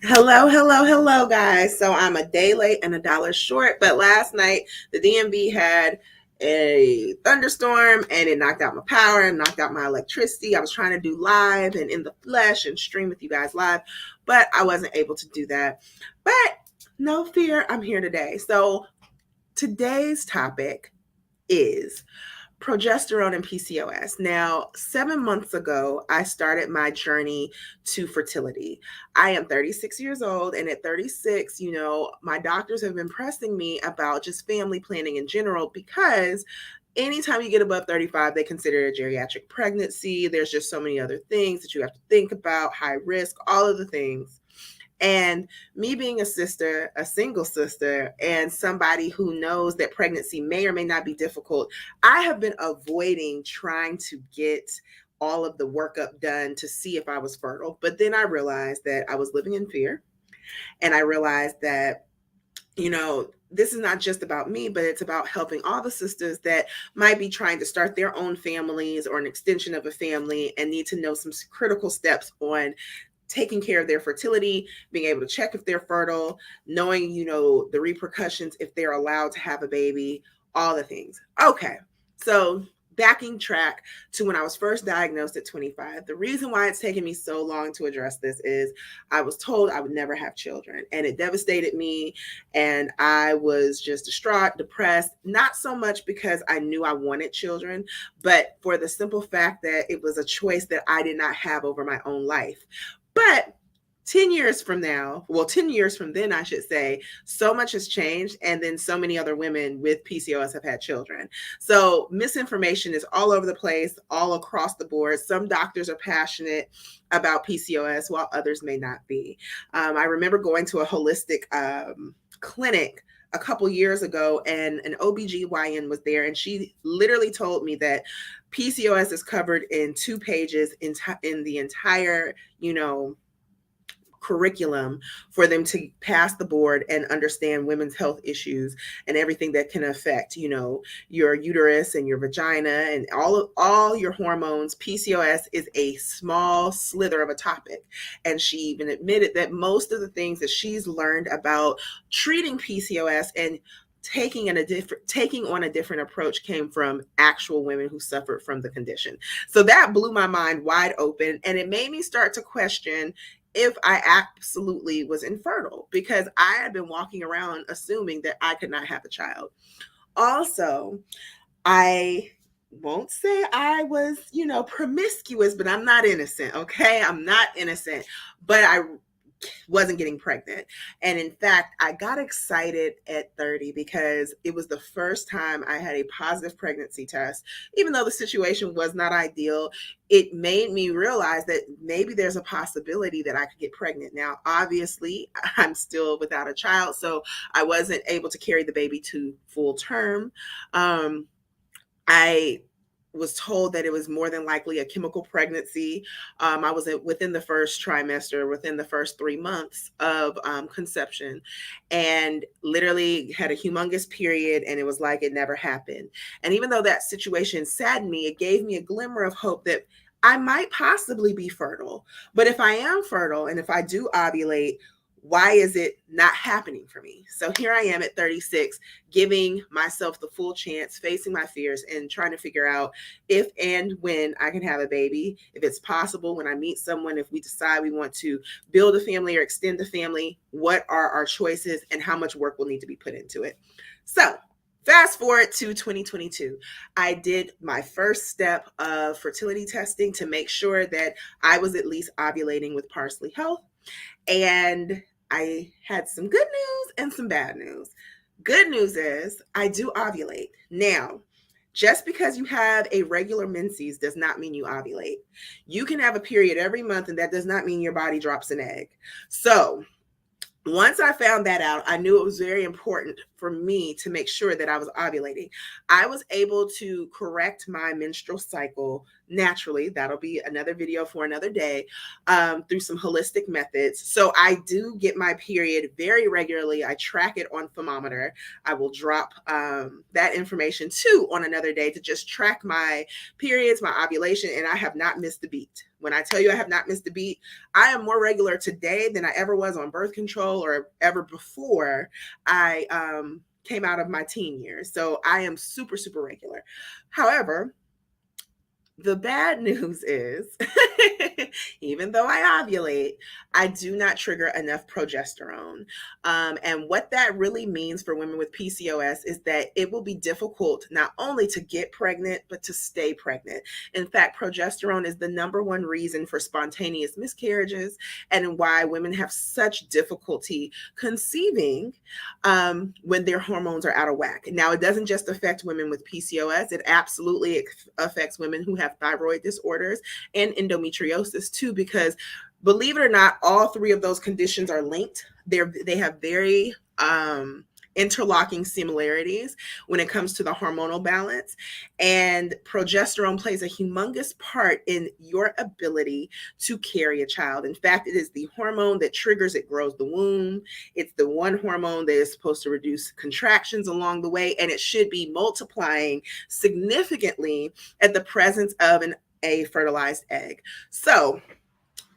Hello, guys. So I'm a day late and a dollar short, but last night the DMV had a thunderstorm and it knocked out my power and knocked out my electricity. I was trying to do live and in the flesh and stream with you guys live, but I wasn't able to do that. But no fear, I'm here today. So today's topic is progesterone and PCOS. Now, 7 months ago, I started my journey to fertility. I am 36 years old, and at 36, my doctors have been pressing me about just family planning in general because anytime you get above 35, they consider it a geriatric pregnancy. There's just so many other things that you have to think about, high risk, all of the things. And me being a sister, a single sister, and somebody who knows that pregnancy may or may not be difficult, I have been avoiding trying to get all of the workup done to see if I was fertile. But then I realized that I was living in fear. And I realized that, this is not just about me, but it's about helping all the sisters that might be trying to start their own families or an extension of a family and need to know some critical steps on taking care of their fertility, being able to check if they're fertile, knowing, the repercussions if they're allowed to have a baby, all the things. Okay, so backing track to when I was first diagnosed at 25. The reason why it's taken me so long to address this is I was told I would never have children, and it devastated me, and I was just distraught, depressed, not so much because I knew I wanted children, but for the simple fact that it was a choice that I did not have over my own life. But 10 years from now, 10 years from then, I should say, so much has changed. And then so many other women with PCOS have had children. So misinformation is all over the place, all across the board. Some doctors are passionate about PCOS while others may not be. I remember going to a holistic clinic a couple years ago, and an OBGYN was there, and she literally told me that PCOS is covered in 2 pages in the entire, curriculum for them to pass the board and understand women's health issues and everything that can affect, your uterus and your vagina and all your hormones. PCOS is a small slither of a topic. And she even admitted that most of the things that she's learned about treating PCOS and taking on a different approach came from actual women who suffered from the condition. So that blew my mind wide open, and it made me start to question if I absolutely was infertile, because I had been walking around assuming that I could not have a child. Also, I won't say I was, promiscuous, but I'm not innocent, okay? I'm not innocent, but I wasn't getting pregnant. And in fact, I got excited at 30 because it was the first time I had a positive pregnancy test. Even though the situation was not ideal, it made me realize that maybe there's a possibility that I could get pregnant. Now, obviously, I'm still without a child, so I wasn't able to carry the baby to full term. I was told that it was more than likely a chemical pregnancy. I was within the first trimester, within the first 3 months of conception, and literally had a humongous period, and it was like it never happened. And even though that situation saddened me, it gave me a glimmer of hope that I might possibly be fertile. But if I am fertile and if I do ovulate, why is it not happening for me? So here I am at 36, giving myself the full chance, facing my fears, and trying to figure out if and when I can have a baby, if it's possible when I meet someone, if we decide we want to build a family or extend the family, what are our choices and how much work will need to be put into it. So fast forward to 2022. I did my first step of fertility testing to make sure that I was at least ovulating with Parsley Health. And I had some good news and some bad news. Good news is I do ovulate. Now, just because you have a regular menses does not mean you ovulate. You can have a period every month, and that does not mean your body drops an egg. So once I found that out, I knew it was very important for me to make sure that I was ovulating. I was able to correct my menstrual cycle naturally. That'll be another video for another day, through some holistic methods. So I do get my period very regularly. I track it on thermometer. I will drop that information too on another day to just track my periods, my ovulation, and I have not missed a beat. When I tell you I have not missed a beat, I am more regular today than I ever was on birth control or ever before I came out of my teen years. So I am super, super regular. However, the bad news is, even though I ovulate, I do not trigger enough progesterone. And what that really means for women with PCOS is that it will be difficult not only to get pregnant, but to stay pregnant. In fact, progesterone is the number one reason for spontaneous miscarriages and why women have such difficulty conceiving when their hormones are out of whack. Now, it doesn't just affect women with PCOS, it absolutely affects women who have thyroid disorders and endometriosis too, because believe it or not, all three of those conditions are linked. They have very interlocking similarities when it comes to the hormonal balance. And progesterone plays a humongous part in your ability to carry a child. In fact, it is the hormone that triggers it, grows the womb. It's the one hormone that is supposed to reduce contractions along the way, and it should be multiplying significantly at the presence of a fertilized egg. So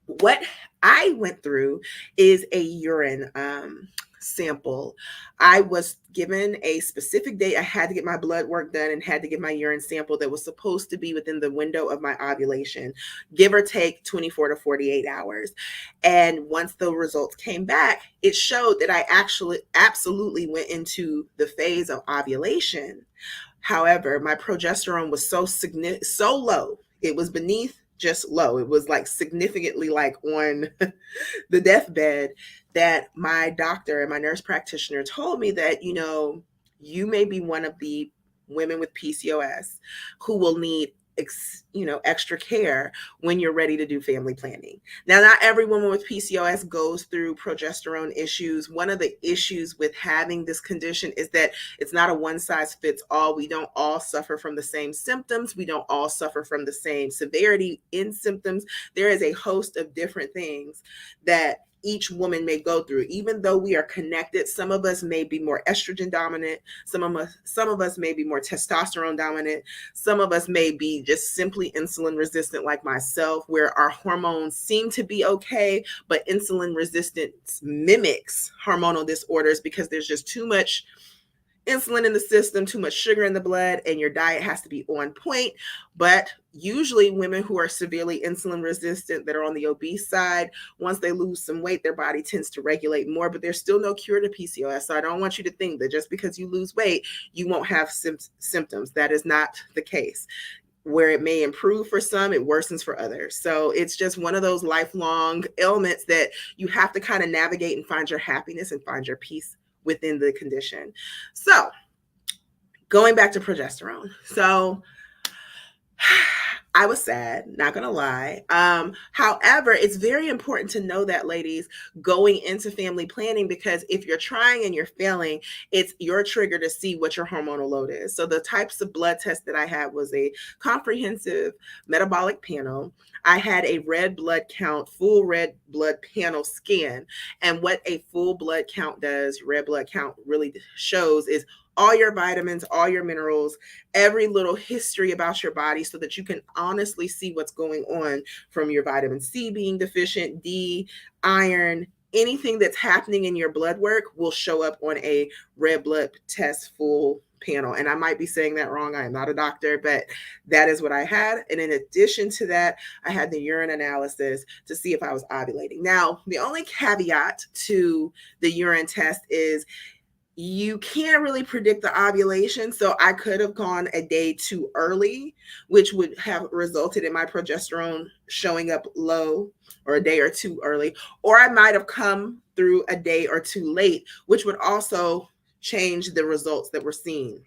what I went through is a urine sample. I was given a specific date. I had to get my blood work done and had to get my urine sample that was supposed to be within the window of my ovulation, give or take 24 to 48 hours. And once the results came back, it showed that I actually absolutely went into the phase of ovulation. However, my progesterone was so low. It was beneath just low. It was like significantly like on the deathbed, that my doctor and my nurse practitioner told me that, you may be one of the women with PCOS who will need extra care when you're ready to do family planning. Now, not every woman with PCOS goes through progesterone issues. One of the issues with having this condition is that it's not a one size fits all. We don't all suffer from the same symptoms. We don't all suffer from the same severity in symptoms. There is a host of different things that each woman may go through. Even though we are connected, some of us may be more estrogen dominant, some of us may be more testosterone dominant, some of us may be just simply insulin resistant like myself, where our hormones seem to be okay, but insulin resistance mimics hormonal disorders because there's just too much insulin in the system, too much sugar in the blood, and your diet has to be on point. But usually women who are severely insulin resistant that are on the obese side, once they lose some weight, their body tends to regulate more, but there's still no cure to PCOS. So I don't want you to think that just because you lose weight, you won't have symptoms. That is not the case. Where it may improve for some, it worsens for others. So it's just one of those lifelong ailments that you have to kind of navigate and find your happiness and find your peace within the condition. So going back to progesterone. So I was sad, not gonna lie. However, it's very important to know that, ladies, going into family planning, because if you're trying and you're failing, it's your trigger to see what your hormonal load is. So the types of blood tests that I had was a comprehensive metabolic panel. I had a red blood count, full red blood panel scan. And what a full blood count does, red blood count really shows, is all your vitamins, all your minerals, every little history about your body, so that you can honestly see what's going on, from your vitamin C being deficient, D, iron, anything that's happening in your blood work will show up on a red blood test full panel. And I might be saying that wrong. I am not a doctor, but that is what I had. And in addition to that, I had the urine analysis to see if I was ovulating. Now, the only caveat to the urine test is you can't really predict the ovulation. So I could have gone a day too early, which would have resulted in my progesterone showing up low, or a day or two early, or I might have come through a day or two late, which would also change the results that we're seeing.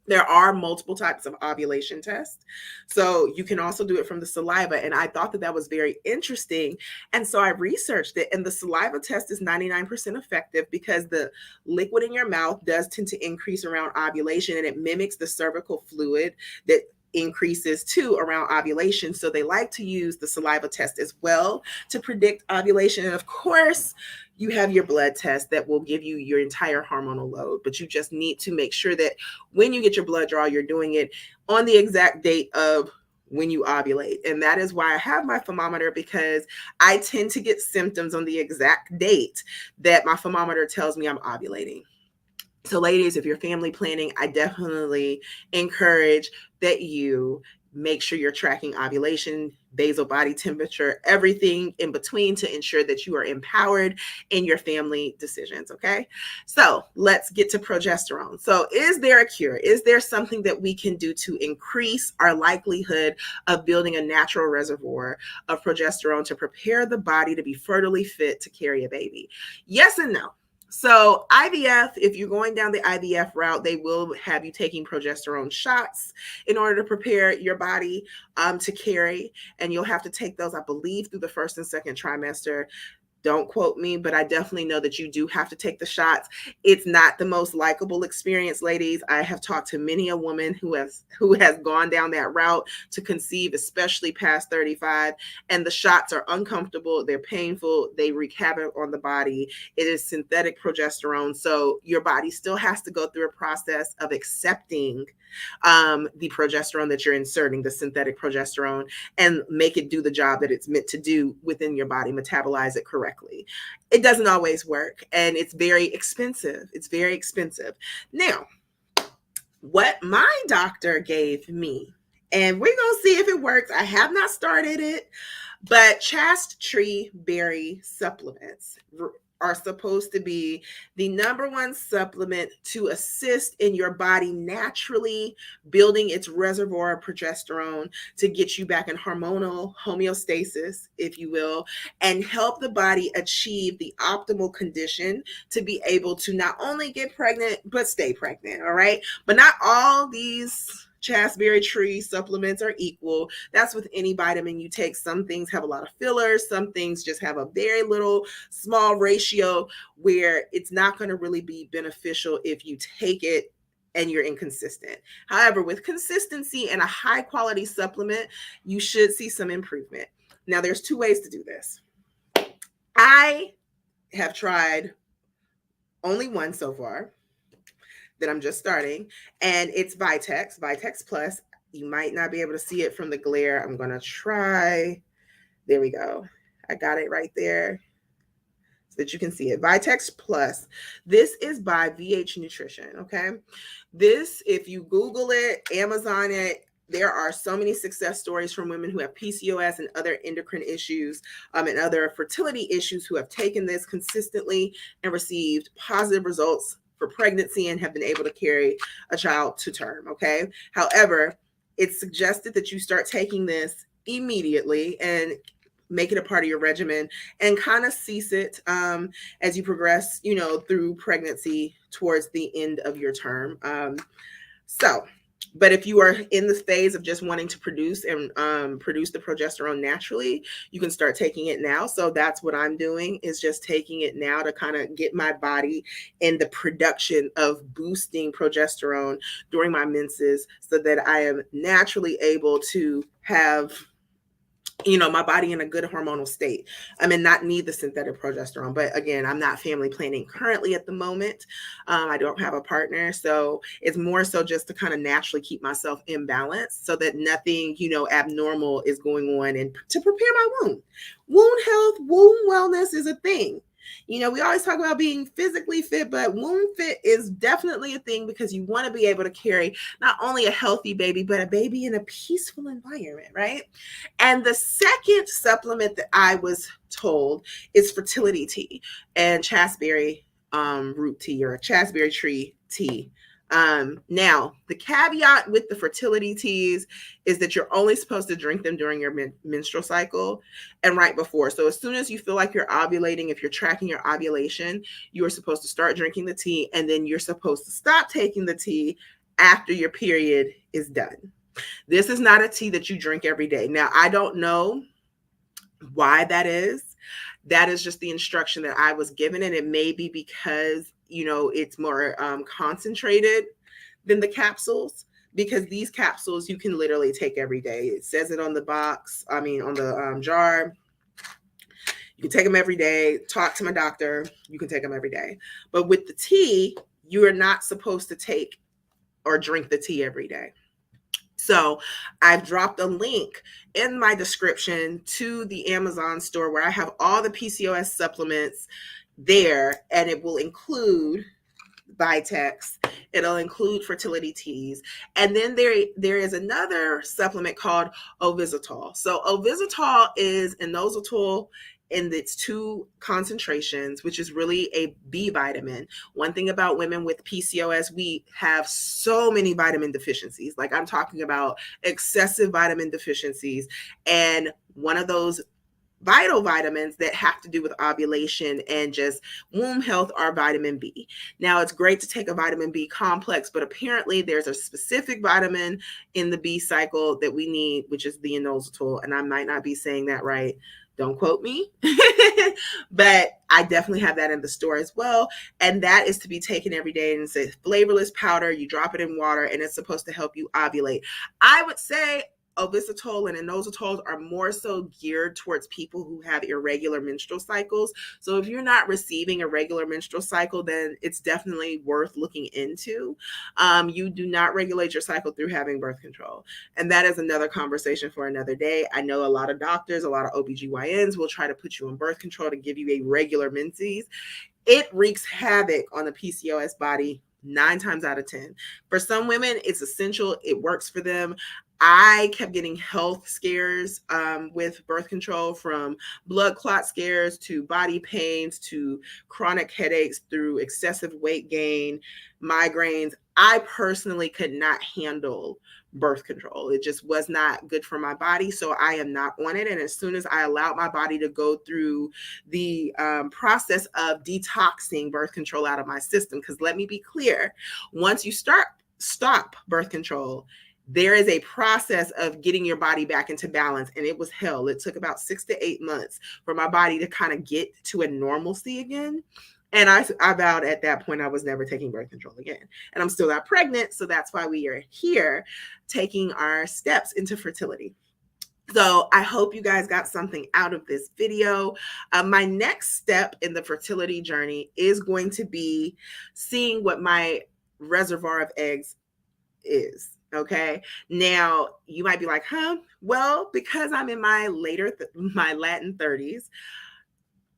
There are multiple types of ovulation tests. So you can also do it from the saliva. And I thought that that was very interesting. And so I researched it, and the saliva test is 99% effective because the liquid in your mouth does tend to increase around ovulation, and it mimics the cervical fluid that increases too around ovulation. So they like to use the saliva test as well to predict ovulation. And of course, you have your blood test that will give you your entire hormonal load, but you just need to make sure that when you get your blood draw, you're doing it on the exact date of when you ovulate. And that is why I have my thermometer, because I tend to get symptoms on the exact date that my thermometer tells me I'm ovulating. So ladies, if you're family planning, I definitely encourage that you make sure you're tracking ovulation, basal body temperature, everything in between to ensure that you are empowered in your family decisions, okay? So let's get to progesterone. So is there a cure? Is there something that we can do to increase our likelihood of building a natural reservoir of progesterone to prepare the body to be fertilely fit to carry a baby? Yes and no. So IVF, if you're going down the IVF route, they will have you taking progesterone shots in order to prepare your body to carry. And you'll have to take those, I believe, through the first and second trimester. Don't quote me, but I definitely know that you do have to take the shots. It's not the most likable experience, ladies. I have talked to many a woman who has gone down that route to conceive, especially past 35, and the shots are uncomfortable, they're painful, they wreak havoc on the body. It is synthetic progesterone, so your body still has to go through a process of accepting the progesterone that you're inserting, the synthetic progesterone, and make it do the job that it's meant to do within your body, metabolize it correctly. It doesn't always work, and it's very expensive. It's very expensive. Now, what my doctor gave me, and we're going to see if it works. I have not started it, but chast tree berry supplements are supposed to be the number one supplement to assist in your body naturally building its reservoir of progesterone to get you back in hormonal homeostasis, if you will, and help the body achieve the optimal condition to be able to not only get pregnant, but stay pregnant, all right? But not all these chasteberry tree supplements are equal. That's with any vitamin you take. Some things have a lot of fillers. Some things just have a very little small ratio where it's not going to really be beneficial if you take it and you're inconsistent. However, with consistency and a high quality supplement, you should see some improvement. Now, there's two ways to do this. I have tried only one so far that I'm just starting, and it's Vitex Plus. You might not be able to see it from the glare. I'm going to try. There we go. I got it right there so that you can see it. Vitex Plus. This is by VH Nutrition, okay? This, if you Google it, Amazon it, there are so many success stories from women who have PCOS and other endocrine issues and other fertility issues who have taken this consistently and received positive results for pregnancy and have been able to carry a child to term, okay? However, it's suggested that you start taking this immediately and make it a part of your regimen and kind of cease it as you progress, through pregnancy towards the end of your term. But if you are in the phase of just wanting to produce and produce the progesterone naturally, you can start taking it now. So that's what I'm doing, is just taking it now to kind of get my body in the production of boosting progesterone during my menses so that I am naturally able to have my body in a good hormonal state. And not need the synthetic progesterone. But again, I'm not family planning currently at the moment. I don't have a partner. So it's more so just to kind of naturally keep myself in balance so that nothing, abnormal is going on, and to prepare my womb. Wound health, womb wellness is a thing. We always talk about being physically fit, but womb fit is definitely a thing because you want to be able to carry not only a healthy baby, but a baby in a peaceful environment, right? And the second supplement that I was told is fertility tea and chasteberry root tea, or chasteberry tree tea. Now, the caveat with the fertility teas is that you're only supposed to drink them during your menstrual cycle and right before. So as soon as you feel like you're ovulating, if you're tracking your ovulation, you are supposed to start drinking the tea, and then you're supposed to stop taking the tea after your period is done. This is not a tea that you drink every day. Now, I don't know why that is. That is just the instruction that I was given, and it may be because it's more concentrated than the capsules. because these capsules you can literally take every day. It says it on the box, on the jar. You can take them every day. Talk to my doctor. You can take them every day. But with the tea, you are not supposed to take or drink the tea every day. So I've dropped a link in my description to the Amazon store where I have all the PCOS supplements there, and it will include Vitex. It'll include fertility teas. And then there is another supplement called Ovisitol. So Ovisitol is inositol in its 2 concentrations, which is really a B vitamin. One thing about women with PCOS, we have so many vitamin deficiencies. Like, I'm talking about excessive vitamin deficiencies. And one of those vital vitamins that have to do with ovulation and just womb health are vitamin B. Now, it's great to take a vitamin B complex, but apparently there's a specific vitamin in the B cycle that we need, which is the inositol. And I might not be saying that right. Don't quote me, but I definitely have that in the store as well. And that is to be taken every day. And it's a flavorless powder. You drop it in water and it's supposed to help you ovulate. I would say Ovisitol and inositol are more so geared towards people who have irregular menstrual cycles. So if you're not receiving a regular menstrual cycle, then it's definitely worth looking into. You do not regulate your cycle through having birth control. And that is another conversation for another day. I know a lot of doctors, a lot of OBGYNs will try to put you on birth control to give you a regular menses. It wreaks havoc on the PCOS body 9 times out of 10. For some women, it's essential. It works for them. I kept getting health scares with birth control, from blood clot scares to body pains to chronic headaches through excessive weight gain, migraines. I personally could not handle birth control. It just was not good for my body. So I am not on it. And as soon as I allowed my body to go through the process of detoxing birth control out of my system, because let me be clear, once you stop birth control, there is a process of getting your body back into balance. And it was hell. It took about 6 to 8 months for my body to kind of get to a normalcy again. And I vowed at that point I was never taking birth control again. And I'm still not pregnant. So that's why we are here taking our steps into fertility. So I hope you guys got something out of this video. My next step in the fertility journey is going to be seeing what my reservoir of eggs is. Okay. Now you might be like, well, because I'm in my my Latin 30s,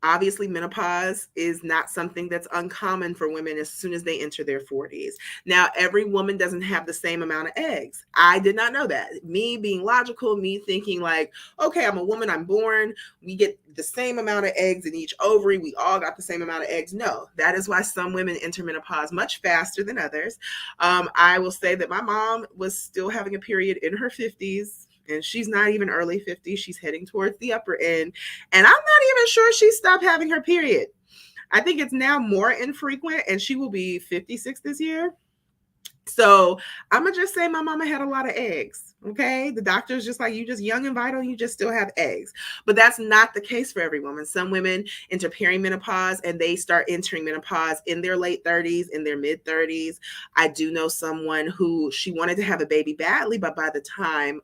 obviously menopause is not something that's uncommon for women as soon as they enter their 40s. Now, every woman doesn't have the same amount of eggs. I did not know that. Me being logical, me thinking like, okay, I'm a woman, I'm born, we get the same amount of eggs in each ovary, we all got the same amount of eggs. No, that is why some women enter menopause much faster than others. I will say that my mom was still having a period in her 50s. And she's not even early 50s. She's heading towards the upper end. And I'm not even sure she stopped having her period. I think it's now more infrequent, and she will be 56 this year. So I'm going to just say my mama had a lot of eggs. Okay. The doctor's just like, you just young and vital, you just still have eggs. But that's not the case for every woman. Some women enter perimenopause and they start entering menopause in their late 30s, in their mid 30s. I do know someone who, she wanted to have a baby badly, but by the time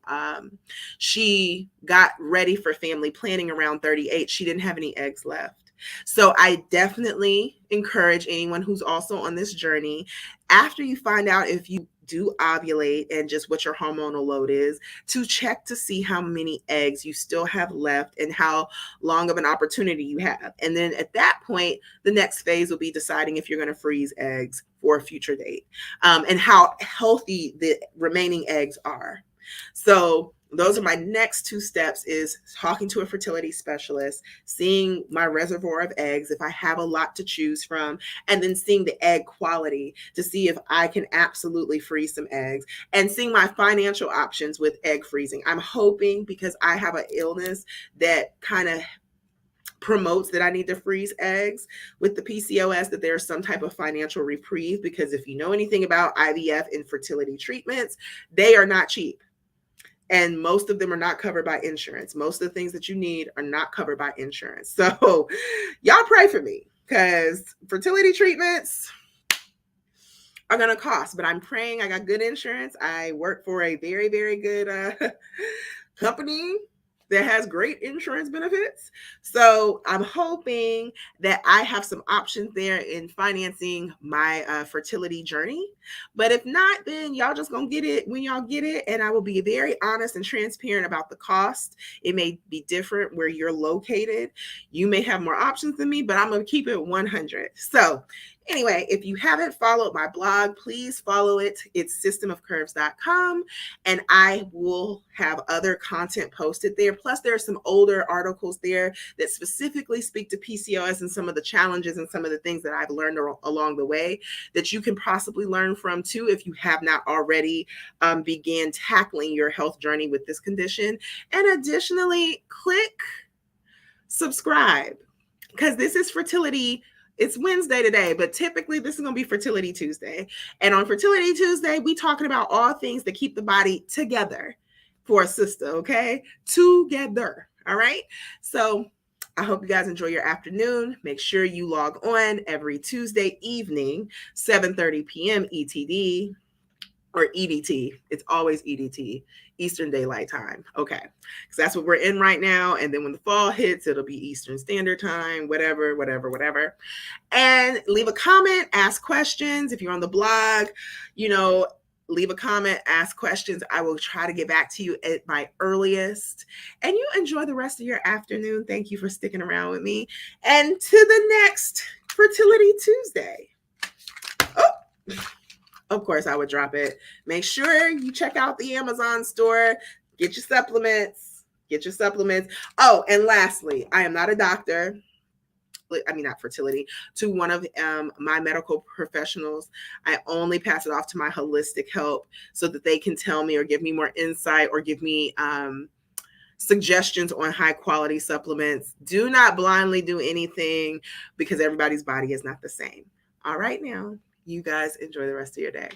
she got ready for family planning around 38, she didn't have any eggs left. So I definitely encourage anyone who's also on this journey, after you find out if you do ovulate and just what your hormonal load is, to check to see how many eggs you still have left and how long of an opportunity you have. And then at that point, the next phase will be deciding if you're going to freeze eggs for a future date, and how healthy the remaining eggs are. So those are my next 2 steps, is talking to a fertility specialist, seeing my reservoir of eggs, if I have a lot to choose from, and then seeing the egg quality to see if I can absolutely freeze some eggs, and seeing my financial options with egg freezing. I'm hoping, because I have an illness that kind of promotes that I need to freeze eggs with the PCOS, that there's some type of financial reprieve, because if you know anything about IVF and fertility treatments, they are not cheap. And most of them are not covered by insurance. Most of the things that you need are not covered by insurance. So y'all pray for me, because fertility treatments, are going to cost. But I'm praying. I got good insurance. I work for a very, very good company that has great insurance benefits. So I'm hoping that I have some options there in financing my fertility journey. But if not, then y'all just gonna get it when y'all get it. And I will be very honest and transparent about the cost. It may be different where you're located. You may have more options than me, but I'm gonna keep it 100. So anyway, if you haven't followed my blog, please follow it. It's systemofcurves.com. And I will have other content posted there. Plus, there are some older articles there that specifically speak to PCOS and some of the challenges and some of the things that I've learned along the way that you can possibly learn from too if you have not already began tackling your health journey with this condition. And additionally, click subscribe, because this is fertility. It's Wednesday today, but typically this is going to be Fertility Tuesday. And on Fertility Tuesday, we talking about all things that keep the body together for a sister, okay? Together, all right? So I hope you guys enjoy your afternoon. Make sure you log on every Tuesday evening, 7:30 p.m. ETD or EDT. It's always EDT, Eastern Daylight Time. Okay, because that's what we're in right now. And then when the fall hits, it'll be Eastern Standard Time, whatever. And leave a comment, ask questions. If you're on the blog, leave a comment, ask questions. I will try to get back to you at my earliest. And you enjoy the rest of your afternoon. Thank you for sticking around with me. And to the next Fertility Tuesday. Oh, of course, I would drop it. Make sure you check out the Amazon store. Get your supplements. Oh, and lastly, I am not a doctor. I mean, not fertility, to one of my medical professionals. I only pass it off to my holistic help so that they can tell me or give me more insight or give me suggestions on high quality supplements. Do not blindly do anything because everybody's body is not the same. All right, now, you guys enjoy the rest of your day.